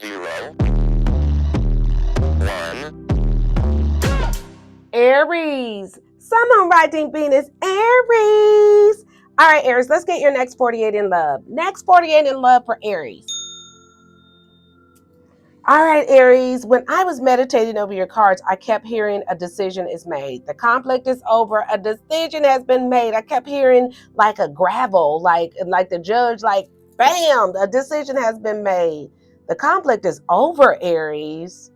0, 1. Aries, Sun, Moon, Rising, Venus, Aries. All right, Aries, let's get your next 48 in love. Next 48 in love for Aries. All right, Aries, when I was meditating over your cards, I kept hearing a decision is made. The conflict is over. A decision has been made. I kept hearing like a gravel, like the judge, like, bam, a decision has been made. The conflict is over, Aries.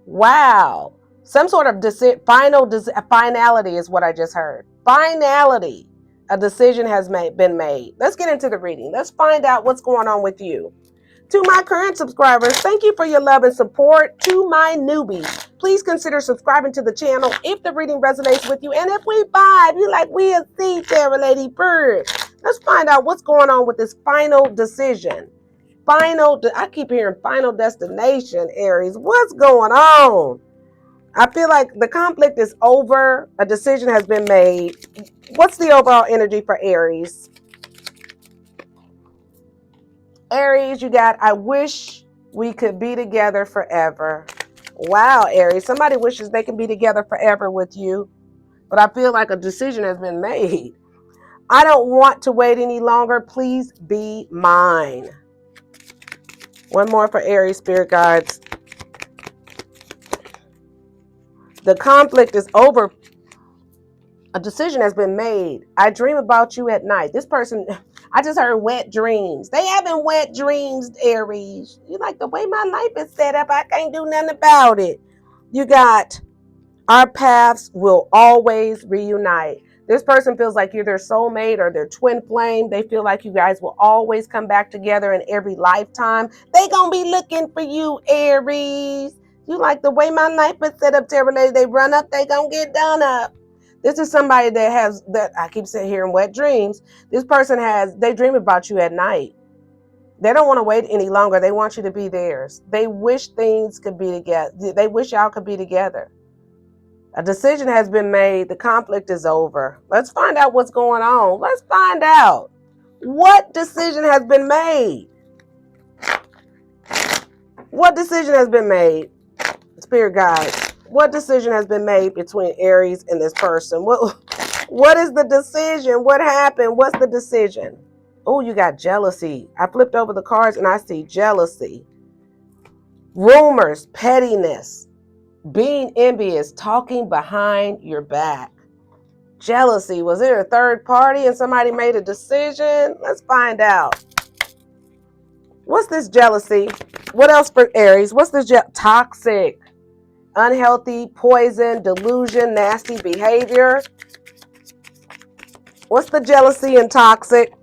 Wow. Some sort of finality is what I just heard. Finality. A decision has been made. Let's get into the reading. Let's find out what's going on with you. To my current subscribers, thank you for your love and support. To my newbies, please consider subscribing to the channel if the reading resonates with you. And if we vibe, you like we a see Sarah Lady Bird. Let's find out what's going on with this final decision. I keep hearing final destination, Aries. What's going on? I feel like the conflict is over. A decision has been made. What's the overall energy for Aries? Aries, you got, I wish we could be together forever. Wow, Aries. Somebody wishes they can be together forever with you. But I feel like a decision has been made. I don't want to wait any longer. Please be mine. One more for Aries, Spirit Guides. The conflict is over. A decision has been made. I dream about you at night. This person, I just heard wet dreams. They having wet dreams, Aries. You like the way my life is set up. I can't do nothing about it. You got, our paths will always reunite. This person feels like you're their soulmate or their twin flame. They feel like you guys will always come back together in every lifetime. They gonna be looking for you, Aries. You like the way my life is set up, Terra Lady. They run up, they gonna get done up. This is somebody that I keep saying here in wet dreams. This person they dream about you at night. They don't want to wait any longer. They want you to be theirs. They wish things could be together. They wish y'all could be together. A decision has been made. The conflict is over. Let's find out what's going on. Let's find out. What decision has been made? What decision has been made? Spirit guides. What decision has been made between Aries and this person? What is the decision? What happened? What's the decision? Oh, you got jealousy. I flipped over the cards and I see jealousy. Rumors, pettiness, being envious, talking behind your back. Jealousy. Was there a third party and somebody made a decision? Let's find out. What's this jealousy? What else for Aries? What's this toxic, unhealthy, poison, delusion, nasty behavior? What's the jealousy and toxic?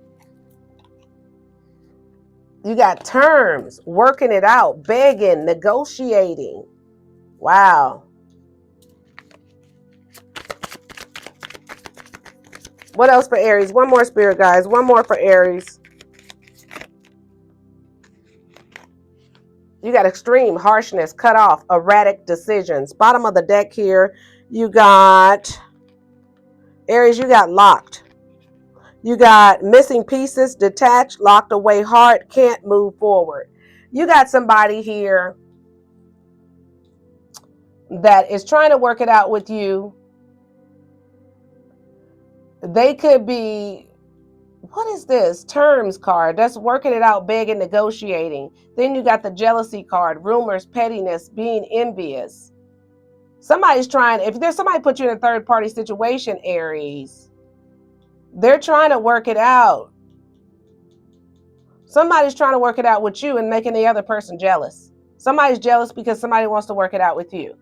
You got terms, working it out, begging, negotiating. Wow. What else for Aries? One more, Spirit guys. One more for Aries. You got extreme harshness, cut off, erratic decisions. Bottom of the deck here, you got Aries, you got locked. You got missing pieces, detached, locked away heart, can't move forward. You got somebody here that is trying to work it out with you. They could be, what is this? Terms card. That's working it out, begging, negotiating. Then you got the jealousy card, rumors, pettiness, being envious. Somebody's trying, if there's somebody put you in a third party situation, Aries, they're trying to work it out. Somebody's trying to work it out with you and making the other person jealous. Somebody's jealous because somebody wants to work it out with you.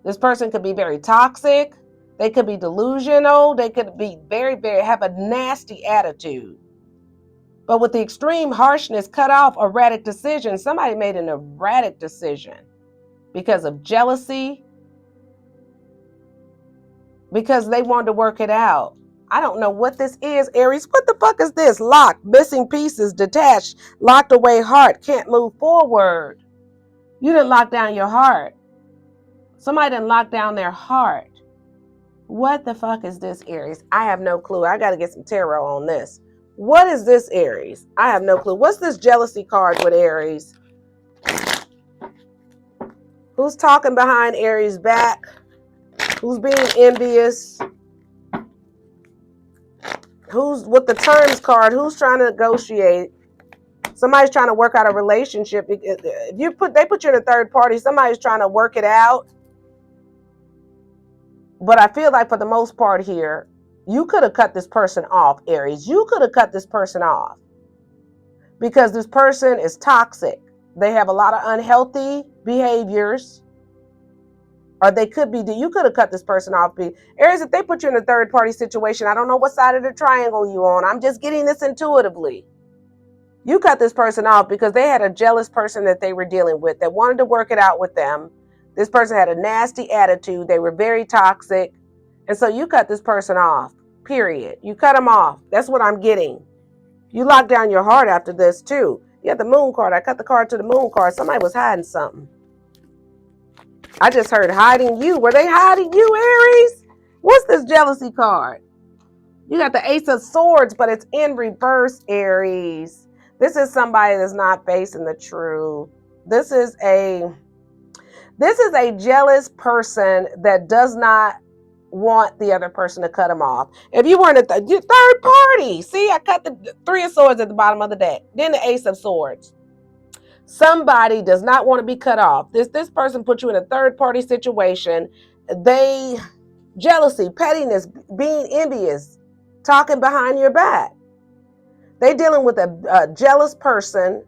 This person could be very toxic. They could be delusional. They could be have a nasty attitude. But with the extreme harshness, cut off, erratic decision, somebody made an erratic decision because of jealousy, because they wanted to work it out. I don't know what this is, Aries. What the fuck is this? Locked, missing pieces, detached, locked away heart, can't move forward. You didn't lock down your heart. Somebody didn't lock down their heart. What the fuck is this, Aries? I have no clue. I got to get some tarot on this. What is this, Aries? I have no clue. What's this jealousy card with Aries? Who's talking behind Aries' back? Who's being envious? Who's with the terms card? Who's trying to negotiate? Somebody's trying to work out a relationship. If they put you in a third party, somebody's trying to work it out. But I feel like for the most part here, you could have cut this person off, Aries. You could have cut this person off because this person is toxic. They have a lot of unhealthy behaviors, or they could be. You could have cut this person off. Aries, if they put you in a third party situation, I don't know what side of the triangle you on. I'm just getting this intuitively. You cut this person off because they had a jealous person that they were dealing with that wanted to work it out with them. This person had a nasty attitude. They were very toxic. And so you cut this person off, period. You cut them off. That's what I'm getting. You lock down your heart after this too. You had the moon card. I cut the card to the moon card. Somebody was hiding something. I just heard hiding you. Were they hiding you, Aries? What's this jealousy card? You got the Ace of Swords, but it's in reverse, Aries. This is somebody that's not facing the truth. This is a jealous person that does not want the other person to cut him off. If you weren't a third party, see, I cut the Three of Swords at the bottom of the deck, then the Ace of Swords. Somebody does not want to be cut off. This person put you in a third party situation. Jealousy, pettiness, being envious, talking behind your back. They dealing with a jealous person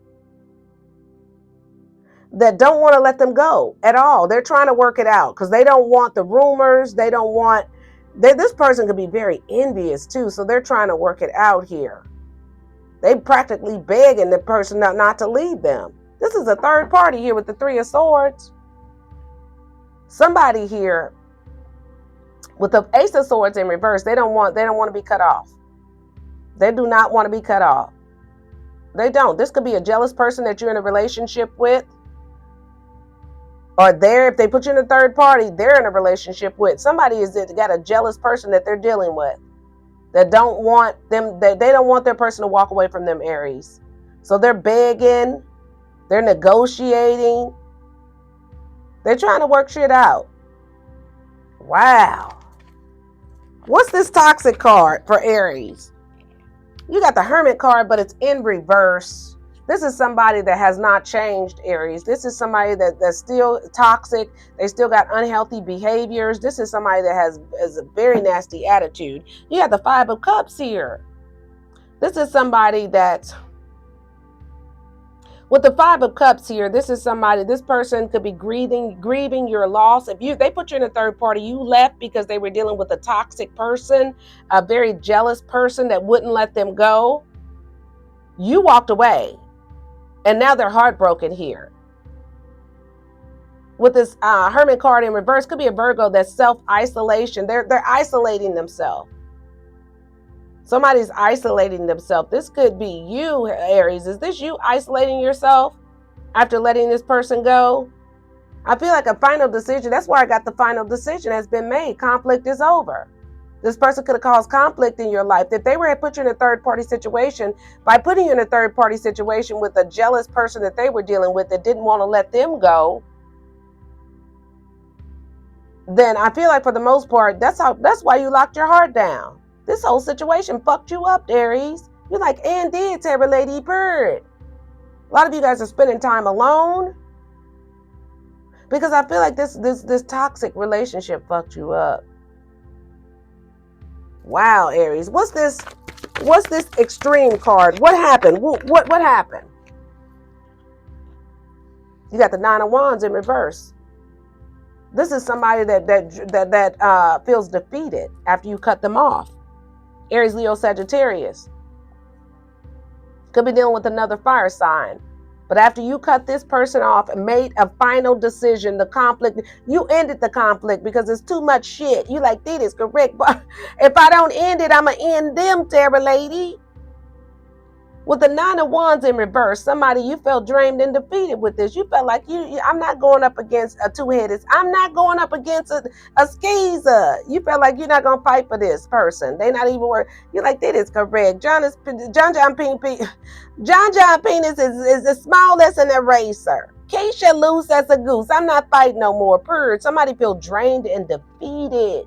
that don't want to let them go at all. They're trying to work it out because they don't want the rumors. They don't want. This person could be very envious too, so they're trying to work it out here. They practically begging the person not to leave them. This is a third party here with the Three of Swords. Somebody here with the Ace of Swords in reverse, they don't want to be cut off. They do not want to be cut off. They don't. This could be a jealous person that you're in a relationship with. Or if they put you in a third party, they're in a relationship with. Somebody got a jealous person that they're dealing with. That don't want them, they don't want their person to walk away from them, Aries. So they're begging. They're negotiating. They're trying to work shit out. Wow. What's this toxic card for Aries? You got the Hermit card, but it's in reverse. This is somebody that has not changed, Aries. This is somebody that's still toxic. They still got unhealthy behaviors. This is somebody that has a very nasty attitude. You got the Five of Cups here. This is somebody that's with the Five of Cups here. This person could be grieving your loss. If they put you in a third party, you left because they were dealing with a toxic person, a very jealous person that wouldn't let them go. You walked away. And now they're heartbroken here. With this Hermit card in reverse, could be a Virgo that's self-isolation. They're isolating themselves. Somebody's isolating themselves. This could be you, Aries. Is this you isolating yourself after letting this person go? I feel like a final decision. That's why I got the final decision has been made. Conflict is over. This person could have caused conflict in your life. If they were to put you in a third party situation, by putting you in a third party situation with a jealous person that they were dealing with that didn't want to let them go, then I feel like for the most part, that's why you locked your heart down. This whole situation fucked you up, Aries. You're like, and did, Terra Lady Bird. A lot of you guys are spending time alone because I feel like this toxic relationship fucked you up. Wow, Aries. What's this extreme card? What happened? What happened? You got the Nine of Wands in reverse. This is somebody that feels defeated after you cut them off. Aries, Leo, Sagittarius. Could be dealing with another fire sign. But after you cut this person off and made a final decision, the conflict, you ended the conflict because it's too much shit. You like, that is correct. But if I don't end it, I'm going to end them, Terra Lady. With the Nine of Wands in reverse, somebody you felt drained and defeated with this. You felt like I'm not going up against a two-headed. I'm not going up against a skeezer. You felt like you're not going to fight for this person. They not even work. You're like, that is correct. John Penis is as small as an eraser. Keisha loose as a goose. I'm not fighting no more. Purge. Somebody feel drained and defeated.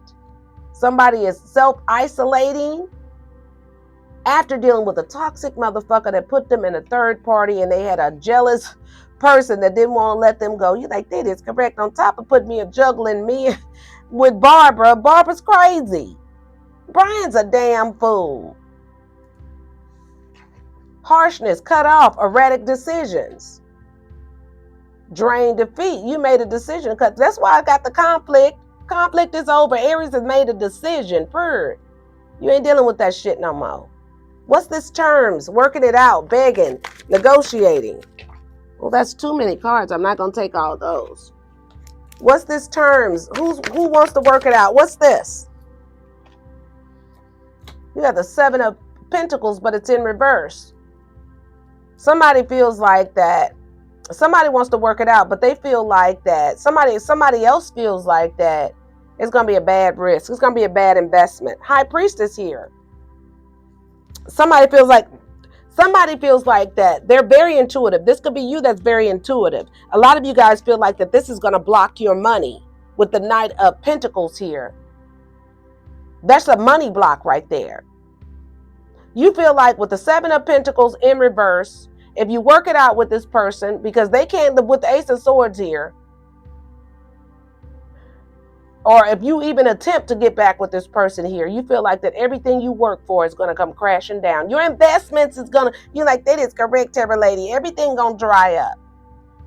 Somebody is self-isolating after dealing with a toxic motherfucker that put them in a third party, and they had a jealous person that didn't want to let them go. You like, that is correct. On top of putting me a juggling me with Barbara. Barbara's crazy. Brian's a damn fool. Harshness, cut off, erratic decisions. Drain, defeat. You made a decision. Because that's why I got the conflict. Conflict is over. Aries has made a decision. Purr. You ain't dealing with that shit no more. What's this terms? Working it out, begging, negotiating. Well, that's too many cards. I'm not going to take all those. What's this terms? Who wants to work it out? What's this? You got the 7 of Pentacles, but it's in reverse. Somebody feels like that. Somebody wants to work it out, but they feel like that. Somebody else feels like that. It's going to be a bad risk. It's going to be a bad investment. High Priestess here. Somebody feels like that. They're very intuitive. This could be you that's very intuitive. A lot of you guys feel like that this is going to block your money with the Knight of Pentacles here. That's a money block right there. You feel like with the 7 of Pentacles in reverse, if you work it out with this person, because they can't live with the Ace of Swords here, or if you even attempt to get back with this person here, you feel like that everything you work for is going to come crashing down. Your investments is going to, you're like, that is correct, Terra Lady. Everything going to dry up.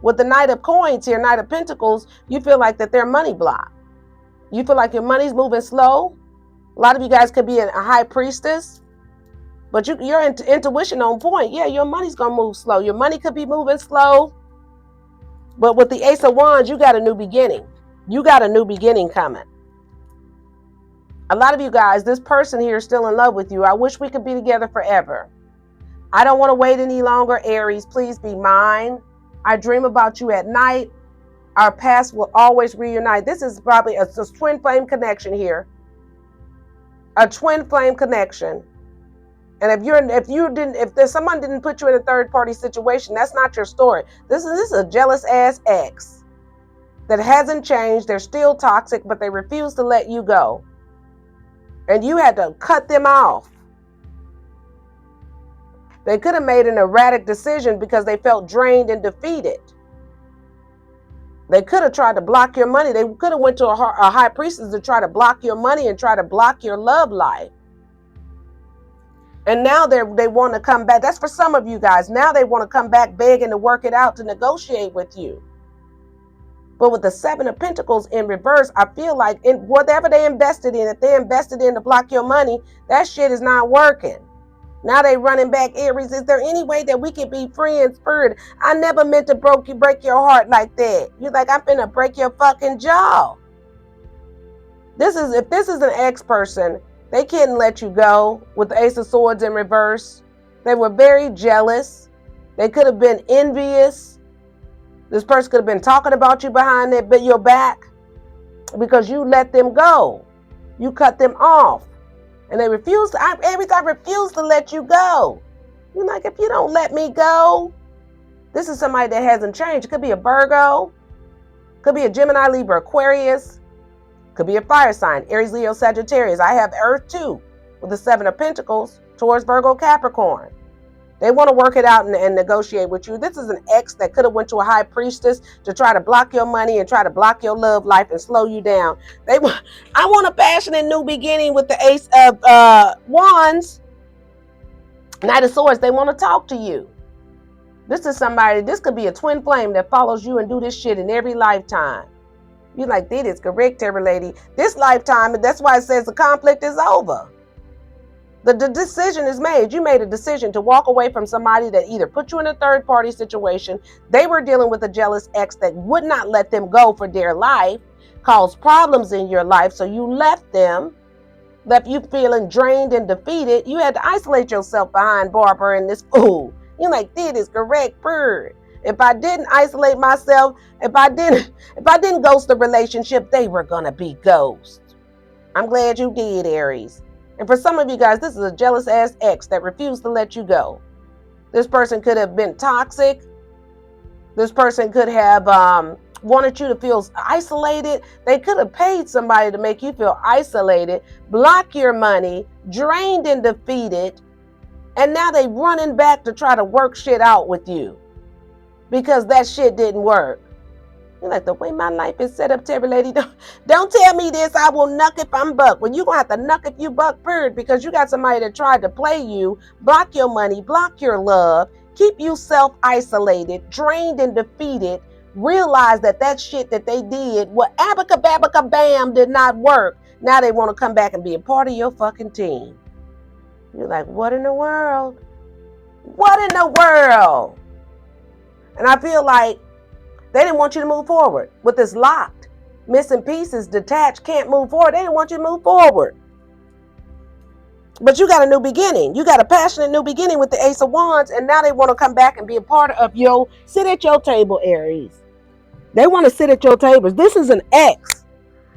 With the Knight of Coins here, Knight of Pentacles, you feel like that they're money blocked. You feel like your money's moving slow. A lot of you guys could be a High Priestess, but your intuition on point. Yeah, your money's going to move slow. Your money could be moving slow. But with the Ace of Wands, you got a new beginning. You got a new beginning coming. A lot of you guys, this person here is still in love with you. I wish we could be together forever. I don't want to wait any longer, Aries. Please be mine. I dream about you at night. Our past will always reunite. This is probably a twin flame connection here. A twin flame connection. And if someone didn't put you in a third party situation, that's not your story. This is a jealous ass ex that hasn't changed. They're still toxic, but they refuse to let you go. And you had to cut them off. They could have made an erratic decision because they felt drained and defeated. They could have tried to block your money. They could have went to a High Priestess to try to block your money and try to block your love life. And now they want to come back. That's for some of you guys. Now they want to come back begging to work it out, to negotiate with you. But with the 7 of Pentacles in reverse, I feel like whatever they invested in, if they invested in to block your money, that shit is not working. Now they running back. Aries, is there any way that we can be friends? Spirit, I never meant to break your heart like that. You're like, I'm finna break your fucking jaw. If this is an ex person, they couldn't let you go with the Ace of Swords in reverse. They were very jealous. They could have been envious. This person could have been talking about you behind your back because you let them go. You cut them off. And they refuse to, I refuse to let you go. You're like, if you don't let me go, this is somebody that hasn't changed. It could be a Virgo. Could be a Gemini, Libra, Aquarius. Could be a fire sign, Aries, Leo, Sagittarius. I have Earth too, with the 7 of Pentacles, Taurus, Virgo, Capricorn. They want to work it out and negotiate with you. This is an ex that could have went to a High Priestess to try to block your money and try to block your love life and slow you down. I want a passionate new beginning with the Ace of Wands. Knight of Swords, they want to talk to you. This could be a twin flame that follows you and do this shit in every lifetime. You're like, that is correct, Terra Lady. This lifetime, and that's why it says the conflict is over. The decision is made. You made a decision to walk away from somebody that either put you in a third party situation. They were dealing with a jealous ex that would not let them go for dear life, caused problems in your life. So you left them, left you feeling drained and defeated. You had to isolate yourself behind Barbara and this fool. You're like, that is correct, bird. If I didn't isolate myself, if I didn't ghost the relationship, they were gonna be ghosts. I'm glad you did, Aries. And for some of you guys, this is a jealous ass ex that refused to let you go. This person could have been toxic. This person could have wanted you to feel isolated. They could have paid somebody to make you feel isolated, block your money, drained and defeated, and now they running back to try to work shit out with you because that shit didn't work. You're like, the way my life is set up, Terry lady, don't tell me this. I will nuck if I'm buck. Well, you're going to have to nuck if you buck, period, because you got somebody that tried to play you, block your money, block your love, keep you self-isolated, drained and defeated, realize that shit that they did, what abaca bam did not work. Now they want to come back and be a part of your fucking team. You're like, what in the world? What in the world? And I feel like they didn't want you to move forward with this locked, missing pieces, detached, can't move forward. They didn't want you to move forward. But you got a new beginning. You got a passionate new beginning with the Ace of Wands, and now they want to come back and be a part of your, sit at your table, Aries. They want to sit at your tables. This is an ex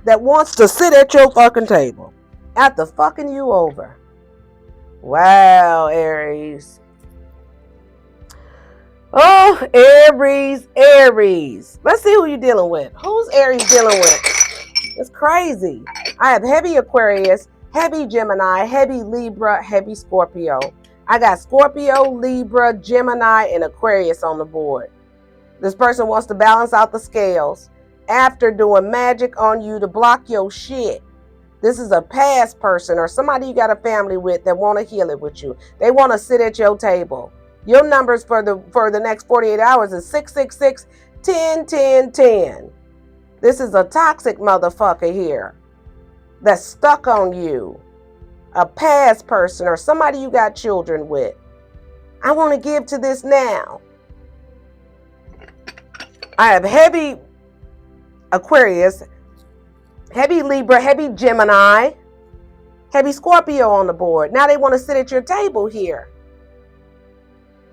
that wants to sit at your fucking table after fucking you over. Wow, Aries. Oh, Aries. Let's see who you're dealing with. Who's Aries dealing with? It's crazy. I have heavy Aquarius, heavy Gemini, heavy Libra, heavy Scorpio. I got Scorpio, Libra, Gemini, and Aquarius on the board. This person wants to balance out the scales after doing magic on you to block your shit. This is a past person or somebody you got a family with that want to heal it with you. They want to sit at your table. Your numbers for the next 48 hours is 666 10 10 10. This is a toxic motherfucker here that's stuck on you. A past person or somebody you got children with. I want to give to this now. I have heavy Aquarius, heavy Libra, heavy Gemini, heavy Scorpio on the board. Now they want to sit at your table here.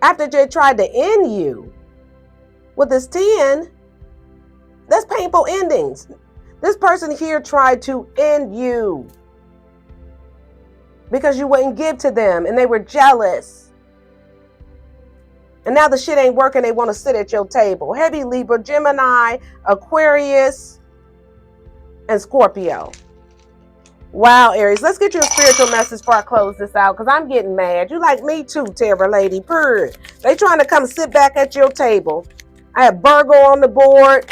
After they tried to end you with this 10, that's painful endings. This person here tried to end you because you wouldn't give to them and they were jealous. And now the shit ain't working. They want to sit at your table. Heavy Libra, Gemini, Aquarius, and Scorpio. Wow, Aries. Let's get you a spiritual message before I close this out because I'm getting mad. You like me too, Terror Lady. Purr. They trying to come sit back at your table. I have Virgo on the board.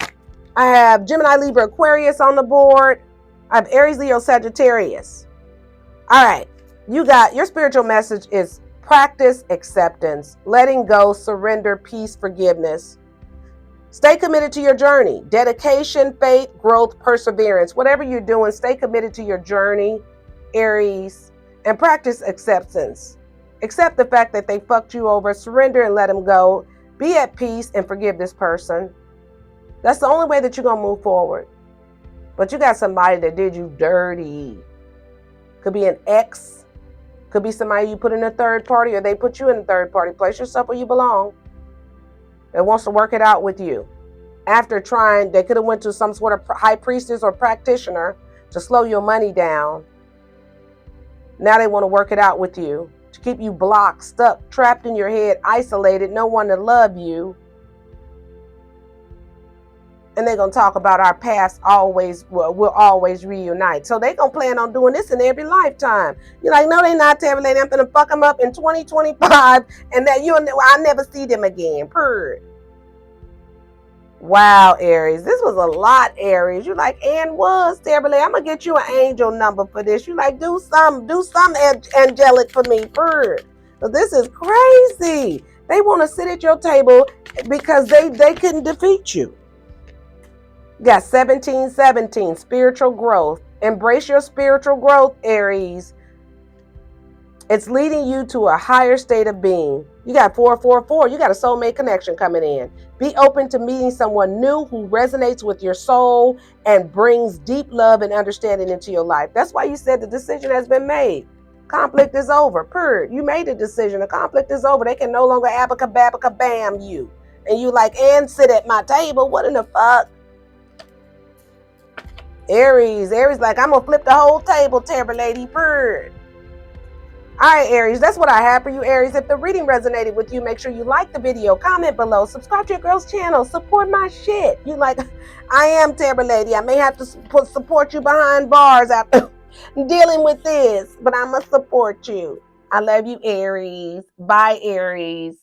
I have Gemini, Libra, Aquarius on the board. I have Aries, Leo, Sagittarius. All right. You got your spiritual message is practice acceptance, letting go, surrender, peace, forgiveness. Stay committed to your journey. Dedication, faith, growth, perseverance. Whatever you're doing, stay committed to your journey, Aries, and practice acceptance. Accept the fact that they fucked you over. Surrender and let them go. Be at peace and forgive this person. That's the only way that you're going to move forward. But you got somebody that did you dirty. Could be an ex. Could be somebody you put in a third party or they put you in a third party. Place yourself where you belong. That wants to work it out with you. After trying, they could have went to some sort of high priestess or practitioner to slow your money down. Now they want to work it out with you. To keep you blocked, stuck, trapped in your head, isolated, no one to love you. And they're going to talk about our past always, we'll always reunite. So they're going to plan on doing this in every lifetime. You're like, no, they're not, Terry Lady. I'm going to fuck them up in 2025 and that I'll never see them again. Purr. Wow, Aries. This was a lot, Aries. You like, and was, Terry Lady. I'm going to get you an angel number for this. You like, do some angelic for me. Purr. So this is crazy. They want to sit at your table because they couldn't defeat you. You got 1717, spiritual growth. Embrace your spiritual growth, Aries. It's leading you to a higher state of being. You got 444. You got a soulmate connection coming in. Be open to meeting someone new who resonates with your soul and brings deep love and understanding into your life. That's why you said the decision has been made. Conflict is over. Purr. You made a decision. The conflict is over. They can no longer abaca bam you. And you like, and sit at my table. What in the fuck? Aries like, I'm going to flip the whole table, Terror Lady. Purr. All right, Aries, that's what I have for you, Aries. If the reading resonated with you, make sure you like the video, comment below, subscribe to your girl's channel, support my shit. You like, I am Terror Lady. I may have to support you behind bars after dealing with this, but I'm going to support you. I love you, Aries. Bye, Aries.